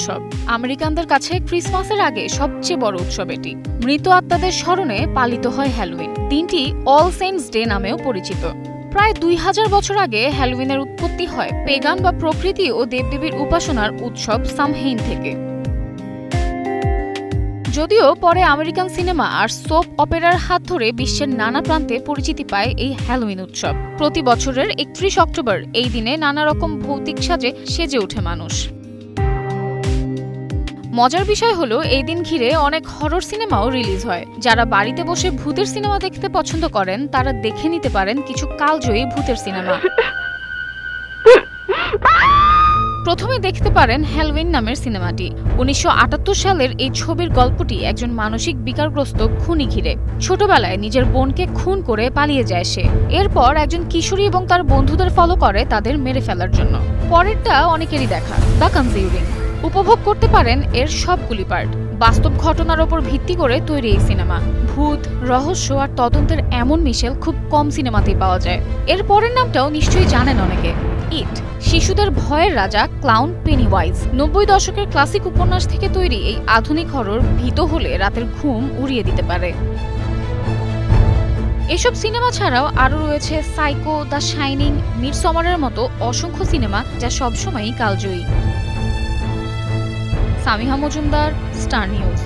উৎসব। আমেরিকানদের কাছে ক্রিসমাসের আগে সবচেয়ে বড় উৎসব এটি। মৃত আত্মাদের স্মরণে পালিত হয় হ্যালোউইন। দিনটি অল সেন্টস ডে নামেও পরিচিত। প্রায় 2000 বছর আগে হ্যালোউইনের উৎপত্তি হয় পেগান বা প্রকৃতি ও দেবদেবীর উপাসনার উৎসব সামহেইন থেকে। যদিও পরে আমেরিকান সিনেমা আর সোপ অপেরার হাত ধরে বিশ্বের নানা প্রান্তে পরিচিতি পায় এই হ্যালোউইন উৎসব। প্রতি বছরের 31 অক্টোবর এই দিনে নানা রকম ভৌতিক সাজে সেজে ওঠে মানুষ। মজার বিষয় হলো এই দিন ঘিরে অনেক হরর সিনেমাও রিলিজ হয়। যারা বাড়িতে বসে ভূতের সিনেমা দেখতে পছন্দ করেন তারা দেখে নিতে পারেন কিছু কালজয়ী ভূতের সিনেমা। প্রথমে দেখতে পারেন হ্যালোউইন নামের সিনেমাটি। 1978 সালের এই ছবির গল্পটি একজন মানসিক বিকারগ্রস্ত খুনি ঘিরে। ছোটবেলায় নিজের বোনকে খুন করে পালিয়ে যায় সে। এরপর একজন কিশোরী এবং তার বন্ধুদের ফলো করে তাদের মেরে ফেলার জন্য। পরেরটা অনেকেরই দেখা, দ্য কনজিউরিং। উপভোগ করতে পারেন এর সবগুলি পার্ট। বাস্তব ঘটনার ওপর ভিত্তি করে তৈরি এই সিনেমা। ভূত, রহস্য আর তদন্তের এমন মিশেল খুব কম সিনেমাতেই পাওয়া যায়। এর পরের নামটাও নিশ্চয়ই জানেন অনেকে, ইট। শিশুদের ভয়ের রাজা ক্লাউন পেনিওয়াইজ। 90 দশকের ক্লাসিক উপন্যাস থেকে তৈরি এই আধুনিক হরর ভীত হলে রাতের ঘুম উড়িয়ে দিতে পারে। এসব সিনেমা ছাড়াও আরও রয়েছে সাইকো, দ্য শাইনিং, মিডসমারের মতো অসংখ্য সিনেমা যা সবসময়ই কালজয়ী। Samiha Majumdar, star news.